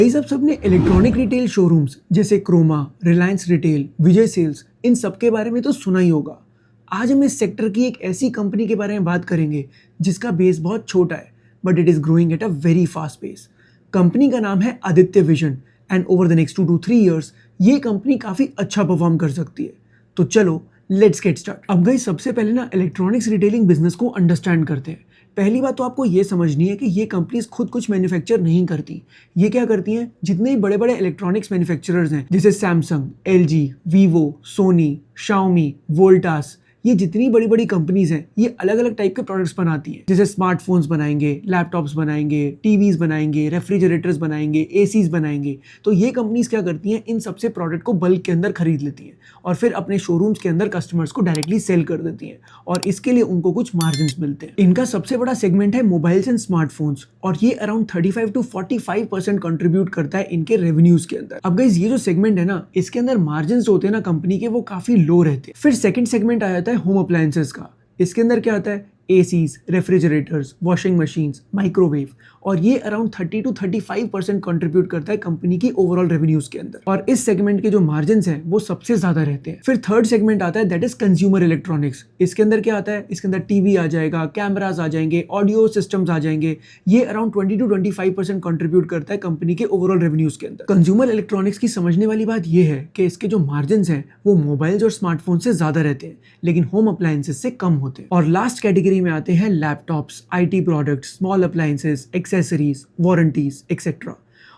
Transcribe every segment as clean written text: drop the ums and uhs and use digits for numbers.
इस सबने electronic retail showrooms जैसे क्रोमा, रिलायंस रिटेल, विजय सेल्स, इन सब के बारे में तो सुना ही होगा। आज हम इस सेक्टर की एक ऐसी कंपनी के बारे में बात करेंगे जिसका बेस बहुत छोटा है but it is growing at a very fast pace. Company का नाम है Aditya vision and over the next 2 to 3 years ये कंपनी काफी अच्छा परफॉर्म कर सकती है। तो चलो लेट्स गेट स्टार्ट। अब गाइस सबसे पहले ना इलेक्ट्रॉनिक्स रिटेलिंग बिजनेस को अंडरस्टैंड करते हैं। पहली बात तो आपको ये समझनी है कि ये कंपनीज खुद कुछ मैन्युफैक्चर नहीं करती। ये क्या करती हैं, जितने भी बड़े बड़े इलेक्ट्रॉनिक्स मैन्युफैक्चरर्स हैं जैसे Samsung, LG, Vivo, Sony, Xiaomi, Voltas, ये जितनी बड़ी बड़ी कंपनीज हैं ये अलग अलग टाइप के प्रोडक्ट्स बनाती हैं। जैसे स्मार्टफोन्स बनाएंगे, लैपटॉप्स बनाएंगे, टीवीज बनाएंगे, रेफ्रिजरेटर्स बनाएंगे, एसीज बनाएंगे। तो ये कंपनीज क्या करती हैं, इन सबसे प्रोडक्ट को बल्क के अंदर खरीद लेती हैं और फिर अपने शोरूम्स के अंदर कस्टमर्स को डायरेक्टली सेल कर देती हैं और इसके लिए उनको कुछ मार्जिन्स मिलते हैं। इनका सबसे बड़ा सेगमेंट है मोबाइल्स एंड स्मार्टफोन्स और ये अराउंड 35 to 45% कंट्रीब्यूट करता है इनके रेवेन्यूज के अंदर। अब गाइस ये जो सेगमेंट है ना, इसके अंदर मार्जिन्स होते हैं ना कंपनी के, वो काफी लो रहते हैं। फिर सेकंड सेगमेंट आ जाता है होम अप्लायंसेस का। इसके अंदर क्या आता है, ACs, refrigerators, washing machines, microwave, और ये अराउंड 30 to 35% कंट्रीब्यूट करता है कंपनी की ओवरऑल रेवेन्यूज के अंदर और इस सेगमेंट के जो मार्जिन्स हैं वो सबसे ज्यादा रहते हैं। फिर थर्ड सेगमेंट आता है दैट इज कंज्यूमर इलेक्ट्रॉनिक्स। इसके अंदर क्या आता है, इसके अंदर टीवी आ जाएगा, कैमराज आ जाएंगे, ऑडियो सिस्टम्स आ जाएंगे। ये अराउंड 20 to 25% कंट्रीब्यूट करता है कंपनी के ओवरऑल रेवेन्यूज के अंदर। कंज्यूमर इलेक्ट्रॉनिक्स की समझने वाली बात यह है कि इसके जो मार्जिन्स हैं वो मोबाइल्स और स्मार्टफोन से ज्यादा रहते हैं लेकिन होम अप्लायंसेस से कम होते हैं। और लास्ट कैटेगरी में आते हैं laptops, IT products, small appliances, accessories, warranties etcetera,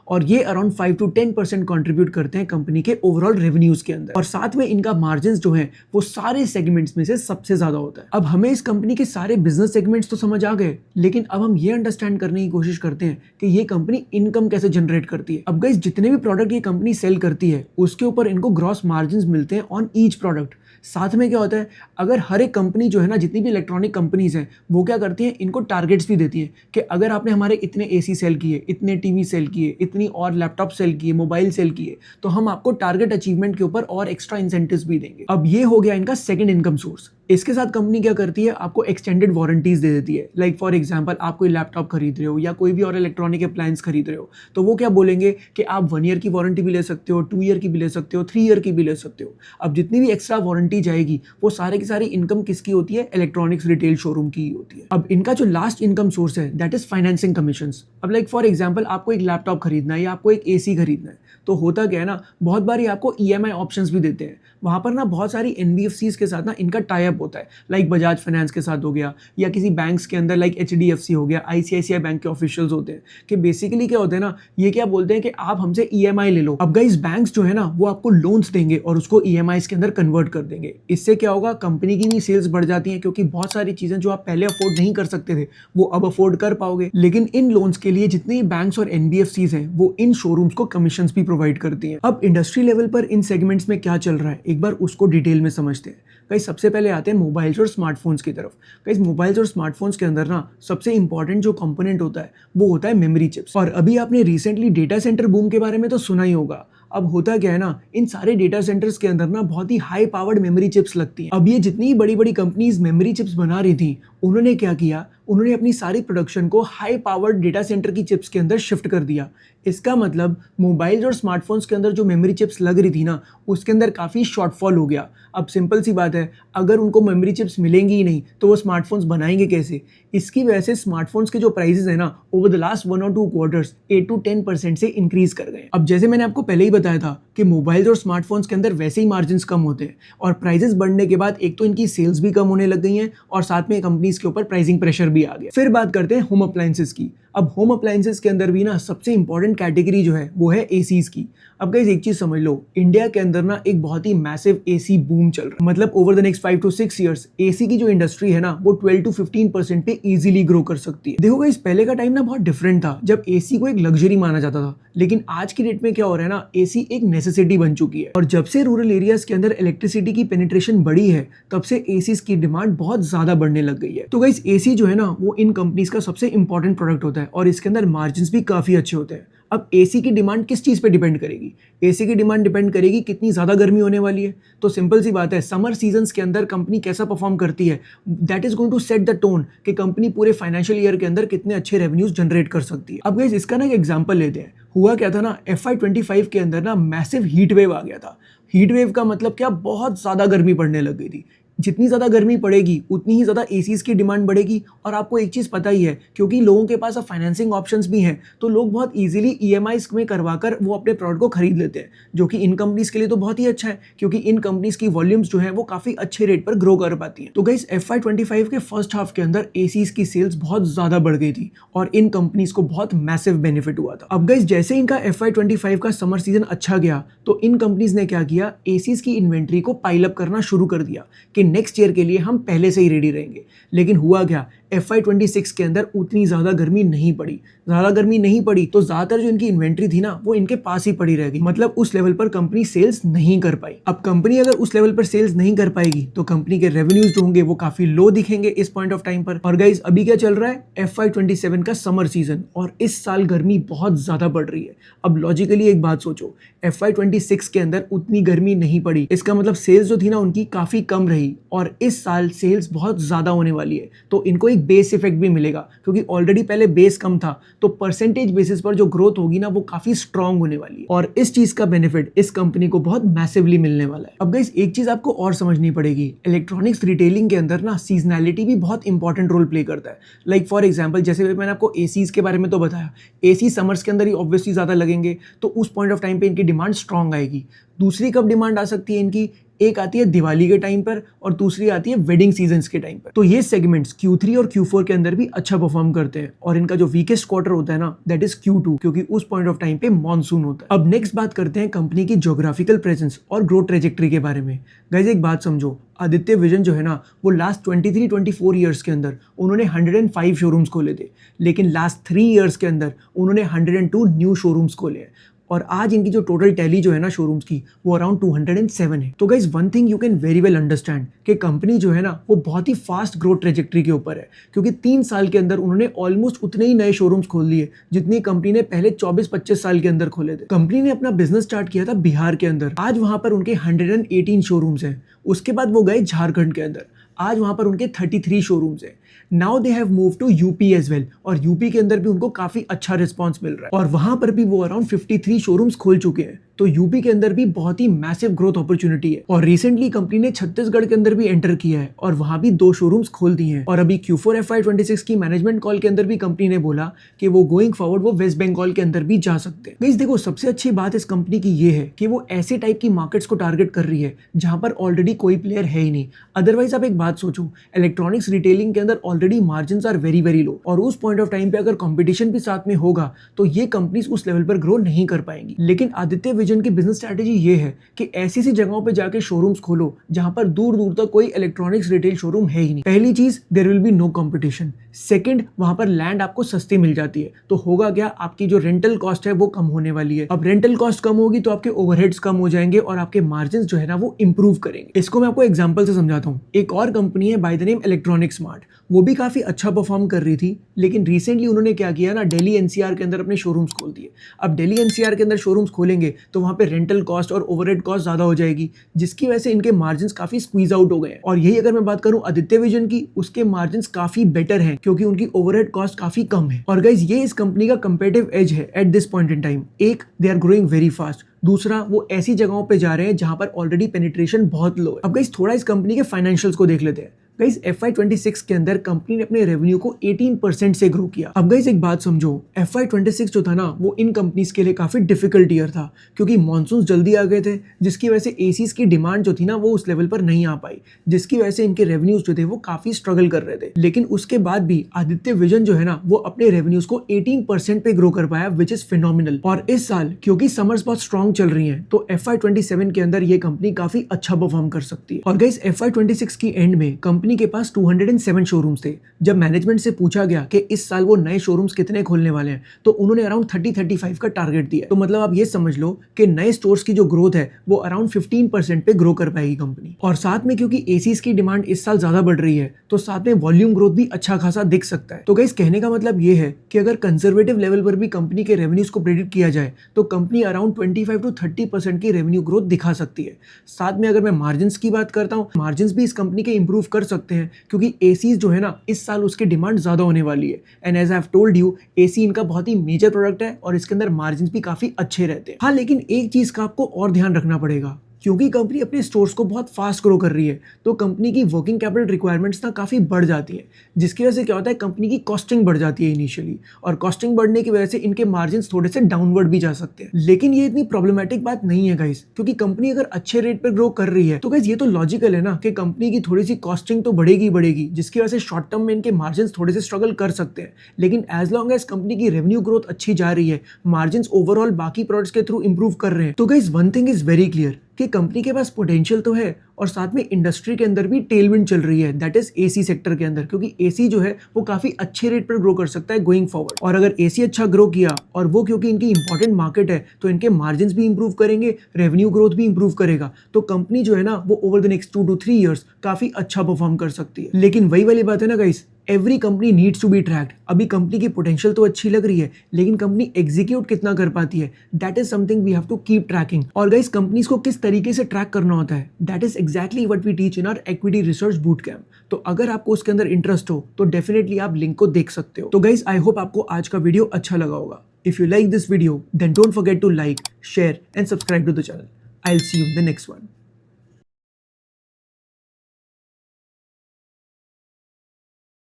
और ये अराउंड 5 to 10% कंट्रीब्यूट करते हैं कंपनी के ओवरऑल रेवेन्यूज के अंदर। और साथ में इनका मार्जिन्स जो है वो सारे सेगमेंट्स में से सबसे ज्यादा होता है। अब हमें इस कंपनी के सारे बिजनेस सेगमेंट्स तो समझ आ गए, लेकिन अब हम ये अंडरस्टैंड करने की कोशिश करते हैं कि ये कंपनी इनकम कैसे जनरेट करती है। अब गाइस जितने भी प्रोडक्ट ये कंपनी सेल करती है उसके ऊपर इनको ग्रॉस मार्जिन्स मिलते हैं ऑन ईच प्रोडक्ट। साथ में क्या होता है, अगर हर एक कंपनी जो है ना, जितनी भी इलेक्ट्रॉनिक कंपनीज हैं वो क्या करती हैं, इनको टारगेट्स भी देती हैं कि अगर आपने हमारे इतने एसी सेल किए, इतने टीवी सेल किए, इतनी और लैपटॉप सेल किए, मोबाइल सेल किए, तो हम आपको टारगेट अचीवमेंट के ऊपर और एक्स्ट्रा इंसेंटिव्स भी देंगे। अब ये हो गया इनका सेकंड इनकम सोर्स। इसके साथ कंपनी क्या करती है, आपको एक्सटेंडेड वारंटीज दे देती है। लाइक फॉर एग्जांपल आप कोई लैपटॉप खरीद रहे हो या कोई भी और इलेक्ट्रॉनिक अप्लायंस खरीद रहे हो तो वो क्या बोलेंगे कि आप 1 ईयर की वारंटी भी ले सकते हो, 2 ईयर की भी ले सकते हो, 3 ईयर की भी ले सकते हो। अब जितनी भी एक्स्ट्रा वारंटी जाएगी वो सारे की सारी इनकम किसकी होती है, इलेक्ट्रॉनिक्स रिटेल शोरूम की होती है। अब इनका जो लास्ट इनकम सोर्स है दैट इज फाइनेंसिंग कमीशंस। अब लाइक फॉर एग्जांपल आपको एक लैपटॉप खरीदना है या आपको एक एसी खरीदना है तो होता क्या है ना, बहुत बार आपको ईएमआई ऑप्शंस भी देते हैं। वहां पर ना बहुत सारी एनबीएफसीज के साथ ना इनका टाई अप होता है। लाइक बजाज फाइनेंस के साथ हो गया या किसी बैंक्स के अंदर लाइक एचडीएफसी हो गया, आईसीआईसीआई बैंक के ऑफिशियल्स होते हैं कि बेसिकली क्या होता है ना, ये क्या बोलते हैं कि आप हमसे ईएमआई ले लो। अब गाइस बैंक्स जो है ना वो आपको लोन्स देंगे और उसको ईएमआईज के अंदर कन्वर्ट कर देंगे। इससे क्या होगा, कंपनी की भी सेल्स बढ़ जाती है क्योंकि बहुत सारी चीजें जो आप पहले अफोर्ड नहीं कर सकते थे वो अब अफोर्ड कर पाओगे। लेकिन इन लोन्स के लिए जितने बैंक्स और एनबीएफसीज हैं वो इन शोरूम्स को कमीशन भी प्रोवाइड करती हैं। अब इंडस्ट्री लेवल पर इन सेगमेंट्स में क्या चल रहा है एक बार उसको डिटेल में समझते हैं। गाइस सबसे पहले आते हैं मोबाइल्स और स्मार्टफोन्स की तरफ। गाइस मोबाइल्स और स्मार्टफोन्स के अंदर ना सबसे इंपॉर्टेंट जो कंपोनेंट होता है वो होता है मेमोरी चिप्स। और अभी आपने रिसेंटली डेटा सेंटर बूम के बारे में तो सुना ही होगा। अब होता क्या है ना, इन सारे डेटा सेंटर्स के अंदर ना बहुत ही हाई पावर्ड मेमोरी चिप्स लगती हैं। अब ये जितनी बड़ी बड़ी कंपनीज मेमोरी चिप्स बना रही थी उन्होंने क्या किया, उन्होंने अपनी सारी प्रोडक्शन को हाई पावर्ड डेटा सेंटर की चिप्स के अंदर शिफ्ट कर दिया। इसका मतलब मोबाइल्स और स्मार्टफोन्स के अंदर जो मेमोरी चिप्स लग रही थी ना उसके अंदर काफ़ी शॉर्टफॉल हो गया। अब सिंपल सी बात है, अगर उनको मेमोरी चिप्स मिलेंगी ही नहीं तो वो स्मार्टफोन्स बनाएंगे कैसे। इसकी वजह से स्मार्टफोन्स के जो प्राइसेस है ना over the last 1 or 2 quarters 8 to 10% से इंक्रीज कर गए। अब जैसे मैंने आपको पहले ही बताया था कि मोबाइल्स और स्मार्टफोन्स के अंदर वैसे ही मार्जिन्स कम होते हैं और प्राइसेस बढ़ने के बाद एक तो इनकी सेल्स भी कम होने लग गई हैं और साथ में कंपनीज के ऊपर प्राइसिंग प्रेशर भी आ गया। फिर बात करते हैं होम अप्लायंसेस की। अब होम अप्लायंसेस के अंदर भी ना सबसे इंपॉर्टेंट कैटेगरी जो है वो है एसीज की। अब गाइस एक चीज समझ लो, इंडिया के अंदर ना एक बहुत ही मैसिव एसी बूम चल रहा है। मतलब over the next 5 to 6 years AC की जो इंडस्ट्री है ना वो 12 to 15% पे इजीली ग्रो कर सकती है। देखो गाइस पहले का टाइम ना बहुत डिफरेंट था जब एसी को एक लग्जरी माना जाता था, लेकिन आज की डेट में क्या हो रहा है ना, एसी एक नेसेसिटी बन चुकी है। और जब से रूरल एरियाज के अंदर इलेक्ट्रिसिटी की पेनिट्रेशन बढ़ी है तब से एसीज की डिमांड बहुत ज्यादा बढ़ने लग गई है। तो गाइस एसी जो है ना वो इन कंपनीज का सबसे इंपॉर्टेंट प्रोडक्ट होता है और इसके अंदर मार्जिन्स भी काफी अच्छे होते हैं। अब एसी की डिमांड किस चीज पे डिपेंड करेगी, एसी की डिमांड डिपेंड करेगी कितनी ज्यादा गर्मी होने वाली है। तो सिंपल सी बात है, समर सीजन्स के अंदर कंपनी कैसा परफॉर्म करती है that is going to set the tone कि कंपनी पूरे फाइनेंशियल ईयर के अंदर कितने अच्छे रेवेन्यूज जनरेट कर सकती है। अब गाइस इसका ना एक एग्जांपल लेते हैं। हुआ क्या था ना, FY25 के अंदर ना मैसिव हीट वेव आ गया था। हीट वेव का मतलब क्या, बहुत ज़्यादा गर्मी पड़ने लग गई थी। जितनी ज़्यादा गर्मी पड़ेगी उतनी ही ज़्यादा एसीज़ की डिमांड बढ़ेगी। और आपको एक चीज़ पता ही है, क्योंकि लोगों के पास अब फाइनेंसिंग ऑप्शंस भी हैं, तो लोग बहुत ईजिली ईएमआईज़ में करवाकर वो अपने प्रोडक्ट को खरीद लेते हैं, जो कि इन कंपनीज़ के लिए तो बहुत ही अच्छा है, क्योंकि इन कंपनीज़ की वॉल्यूम्स जो है वो काफ़ी अच्छे रेट पर ग्रो कर पाती हैं। तो गाइस FY25 के फर्स्ट हाफ के अंदर एसीज़ की सेल्स बहुत ज़्यादा बढ़ गई थी और इन कंपनीज़ को बहुत मैसिव बेनिफिट हुआ था। अब गाइस जैसे इनका FY25 का समर सीजन अच्छा गया, तो इन कंपनीज़ ने क्या किया, एसीज़ की इन्वेंट्री को पाइल अप करना शुरू कर दिया कि नेक्स्ट ईयर के लिए हम पहले से ही रेडी रहेंगे। लेकिन हुआ क्या, FY26 के अंदर उतनी ज़्यादा गर्मी नहीं पड़ी। ज़्यादा गर्मी नहीं पड़ी तो ज़्यादातर जो इनकी इन्वेंट्री थी ना, वो इनके पास ही पड़ी रह गई। मतलब उस लेवल पर कंपनी सेल्स नहीं कर पाई। अब कंपनी अगर उस लेवल पर सेल्स नहीं कर पाएगी तो कंपनी के रेवेन्यूज जो होंगे वो काफ़ी लो दिखेंगे इस पॉइंट ऑफ टाइम पर। और गाइज अभी क्या चल रहा है, FY27 का समर सीजन, और इस साल गर्मी बहुत ज़्यादा बढ़ रही है। अब लॉजिकली एक बात सोचो, FY26 के अंदर उतनी गर्मी नहीं पड़ी, इसका मतलब सेल्स जो थी ना उनकी काफ़ी कम रही, और इस साल सेल्स बहुत ज़्यादा होने वाली है। तो इनको एक बेस इफेक्ट भी मिलेगा, क्योंकि ऑलरेडी पहले बेस कम था, तो परसेंटेज बेसिस पर जो ग्रोथ होगी ना वो काफ़ी स्ट्रांग होने वाली है, और इस चीज़ का बेनिफिट इस कंपनी को बहुत मैसिवली मिलने वाला है। अब गाइस एक चीज़ आपको और समझनी पड़ेगी, इलेक्ट्रॉनिक्स रिटेलिंग के अंदर ना सीजनैलिटी भी बहुत इंपॉर्टेंट रोल प्ले करता है। लाइक फॉर एग्जाम्पल, जैसे मैंने आपको एसीज के बारे में तो बताया, एसी समर्स के अंदर ही ऑब्वियसली ज़्यादा लगेंगे, तो उस पॉइंट ऑफ टाइम पे इनकी डिमांड स्ट्रांग आएगी। दूसरी कब डिमांड आ सकती है इनकी, एक आती है दिवाली के टाइम पर और दूसरी आती है वेडिंग सीजन्स के टाइम पर। तो ये सेगमेंट्स Q3 और Q4 के अंदर भी अच्छा परफॉर्म करते हैं, और इनका जो वीकेस्ट क्वार्टर होता है ना, दैट इज Q2, क्योंकि उस पॉइंट ऑफ टाइम पे मॉनसून होता है। अब नेक्स्ट बात करते हैं कंपनी की ज्योग्राफिकल प्रेजेंस और ग्रोथ ट्रेजेक्ट्री के बारे में। गाइस एक बात समझो, आदित्य विजन जो है ना, वो लास्ट 23-24 ईयर्स के अंदर उन्होंने 105 शोरूम्स खोले थे, लेकिन लास्ट 3 ईयर्स के अंदर उन्होंने 102 न्यू शोरूम्स खोले हैं, और आज इनकी जो टोटल टैली जो है ना शोरूम्स की, वो अराउंड 207 है। तो guys one thing you can very well understand कि कंपनी जो है ना वो बहुत ही फास्ट ग्रोथ ट्रेजेक्ट्री के ऊपर है, क्योंकि 3 साल के अंदर उन्होंने ऑलमोस्ट उतने ही नए शोरूम्स खोल लिए जितनी कंपनी ने पहले 24-25 साल के अंदर खोले थे। कंपनी ने अपना बिजनेस स्टार्ट किया था बिहार के अंदर, आज वहां पर उनके 118 शोरूम्स हैं। उसके बाद वो गए झारखंड के अंदर, आज वहां पर उनके 33 शोरूम्स हैं। Now they have move to UP as well, और यूपी के अंदर भी उनको काफी अच्छा रिस्पांस मिल रहा है, और वहां पर भी वो अराउंड 53 शोरूम्स खोल चुके हैं। तो यूपी के अंदर भी बहुत ही मैसिव ग्रोथ अपॉर्चुनिटी है। और रिसेंटली कंपनी ने छत्तीसगढ़ के अंदर भी एंटर किया है, और वहां भी 2 शोरूम्स खोल दिए हैं। और अभी Q4 FY26 की मैनेजमेंट कॉल के अंदर भी कंपनी ने बोला कि वो गोइंग फॉरवर्ड वो वेस्ट बंगाल के अंदर भी जा सकते हैं। गाइस देखो, सबसे अच्छी बात इस कंपनी की ये है कि वो ऐसे टाइप की मार्केट्स को टारगेट कर रही है जहां पर ऑलरेडी कोई प्लेयर है ही नहीं। अदरवाइज आप एक बात सोचो, इलेक्ट्रॉनिक्स रिटेलिंग के अंदर already margin are very very low, और उस पॉइंट ऑफ टाइम पे अगर कंपटीशन भी साथ में होगा तो ये कंपनीज उस लेवल पर ग्रो नहीं कर पाएंगी। लेकिन आदित्य विजन की बिजनेस स्ट्रैटेजी ये है कि ऐसी सी जगहों पे जाके शोरूम्स खोलो जहां पर दूर दूर तक कोई इलेक्ट्रॉनिक्स रिटेल शोरूम है ही नहीं। पहली चीज, there will be no competition. Second, वहां पर लैंड आपको सस्ती मिल जाती है, तो होगा क्या, आपकी जो रेंटल कॉस्ट है वो कम होने वाली है। अब रेंटल कॉस्ट कम होगी तो आपके ओवरहेड्स कम हो जाएंगे और आपके मार्जिन जो है ना वो इंप्रूव करेंगे। इसको मैं आपको एग्जांपल से समझाता हूँ। एक और कंपनी है by the name electronic smart, वो भी काफी अच्छा परफॉर्म कर रही थी, लेकिन रिसेंटली उन्होंने क्या किया ना, दिल्ली एनसीआर के अंदर अपने शोरूम्स खोल दिए। अब दिल्ली एनसीआर के अंदर शोरूम्स खोलेंगे तो वहां पे रेंटल कॉस्ट और ओवरहेड कॉस्ट ज्यादा हो जाएगी, जिसकी वजह से इनके मार्जिन काफी स्क्वीज आउट हो गए हैं। और यही अगर मैं बात करूं आदित्य विजन की, उसके मार्जिन काफी बेटर हैं, क्योंकि उनकी ओवरहेड कॉस्ट काफी कम है। और गाइस ये इस कंपनी का कंपेटिटिव एज है at this point in time. एक, they are growing very fast, दूसरा वो ऐसी जगहों पे जा रहे हैं जहां पर ऑलरेडी पेनिट्रेशन बहुत लो है। अब गाइस थोड़ा इस कंपनी के फाइनेंशियल्स को देख लेते हैं। गाइस FY26 के अंदर कंपनी ने अपने रेवेन्यू को 18% से ग्रो किया। अब गाइस एक बात समझो, FY26 जो था ना वो इन कंपनीज के लिए काफी डिफिकल्ट ईयर था, क्योंकि मॉनसून जल्दी आ गए थे, जिसकी वजह से एसीज की डिमांड जो थी ना वो उस लेवल पर नहीं आ पाई, जिसकी वजह से इनके रेवेन्यूज जो थे वो काफी स्ट्रगल कर रहे थे। लेकिन उसके बाद भी आदित्य विजन जो है ना वो अपने रेवेन्यूज को 18% पे ग्रो कर पाया, विच इज फिनोमिनल। और इस साल क्योंकि समर्स बहुत स्ट्रॉन्ग चल रही हैं, तो FY27 के अंदर ये कंपनी काफी अच्छा परफॉर्म कर सकती है। और गाइस FY26 की एंड में कंपनी के पास 207 शोरूम्स थे। जब मैनेजमेंट से पूछा गया कि इस साल वो नए शोरूम्स कितने खोलने वाले हैं, तो उन्होंने अराउंड 30-35 का टारगेट दिया। तो मतलब आप ये समझ लो कि नए स्टोर्स की जो ग्रोथ है वो अराउंड 15% पे ग्रो कर पाएगी कंपनी। और साथ में क्योंकि एसीज की डिमांड इस साल ज्यादा बढ़ रही है, तो साथ में वॉल्यूम ग्रोथ भी अच्छा खासा दिख सकता है। तो गाइस कहने का मतलब ये है कि अगर कंजर्वेटिव लेवल पर भी कंपनी के रेवेन्यूज को प्रेडिक्ट किया जाए तो कंपनी अराउंड 25-30% की रेवेन्यू ग्रोथ दिखा सकती है। साथ में अगर मैं मार्जिन की बात करता हूँ, मार्जिन भी इस कंपनी के इंप्रूव कर सकते हैं क्योंकि एसीज जो है ना इस साल उसकी डिमांड ज़्यादा होने वाली है। And as I have told you, AC इनका बहुत ही मेजर प्रोडक्ट है और इसके अंदर मार्जिन भी काफ़ी अच्छे रहते हैं। हाँ, लेकिन एक चीज़ का आपको और ध्यान रखना पड़ेगा, क्योंकि कंपनी अपने स्टोर्स को बहुत फास्ट ग्रो कर रही है तो कंपनी की वर्किंग कैपिटल रिक्वायरमेंट्स ना काफ़ी बढ़ जाती है, जिसकी वजह से क्या होता है कंपनी की कॉस्टिंग बढ़ जाती है इनिशियली, और कॉस्टिंग बढ़ने की वजह से इनके मार्जिन्स थोड़े से डाउनवर्ड भी जा सकते हैं। लेकिन ये इतनी प्रॉब्लमेटिक बात नहीं है गाइस, क्योंकि कंपनी अगर अच्छे रेट पर ग्रो कर रही है तो गाइस ये तो लॉजिकल है ना कि कंपनी की थोड़ी सी कॉस्टिंग तो बढ़ेगी, जिसकी वजह से शॉर्ट टर्म में इनके मार्जिन्स थोड़े से स्ट्रगल कर सकते हैं। लेकिन एज लॉन्ग एज कंपनी की रेवेन्यू ग्रोथ अच्छी जा रही है, मार्जिन्स ओवरऑल बाकी प्रोडक्ट्स के थ्रू इंप्रूव कर रहे हैं, तो guys one thing is very clear कि कंपनी के पास पोटेंशियल तो है और साथ में इंडस्ट्री के अंदर भी टेलविंड चल रही है, दैट इज एसी सेक्टर के अंदर, क्योंकि एसी जो है वो काफी अच्छे रेट पर ग्रो कर सकता है गोइंग फॉरवर्ड। और अगर एसी अच्छा ग्रो किया और वो क्योंकि इनकी इंपॉर्टेंट मार्केट है तो इनके मार्जिन्स भी इंप्रूव करेंगे, रेवेन्यू ग्रोथ भी इंप्रूव करेगा, तो कंपनी जो है ना वो over the next 2 to 3 years काफी अच्छा परफॉर्म कर सकती है। लेकिन वही वाली बात है ना guys, every company needs to be tracked. अभी कंपनी की पोटेंशियल तो अच्छी लग रही है लेकिन कंपनी एग्जीक्यूट कितना कर पाती है, that is something we have to keep tracking. और गाइस कंपनीज को किस तरीके से ट्रैक करना होता है, that is exactly what we teach in our equity research boot camp. तो अगर आपको उसके अंदर इंटरेस्ट हो तो डेफिनेटली आप लिंक को देख सकते हो। तो गाइस आई होप आपको आज का वीडियो अच्छा लगा होगा। If you like this video then don't forget to like, share and subscribe to the channel. I will see you in the next one.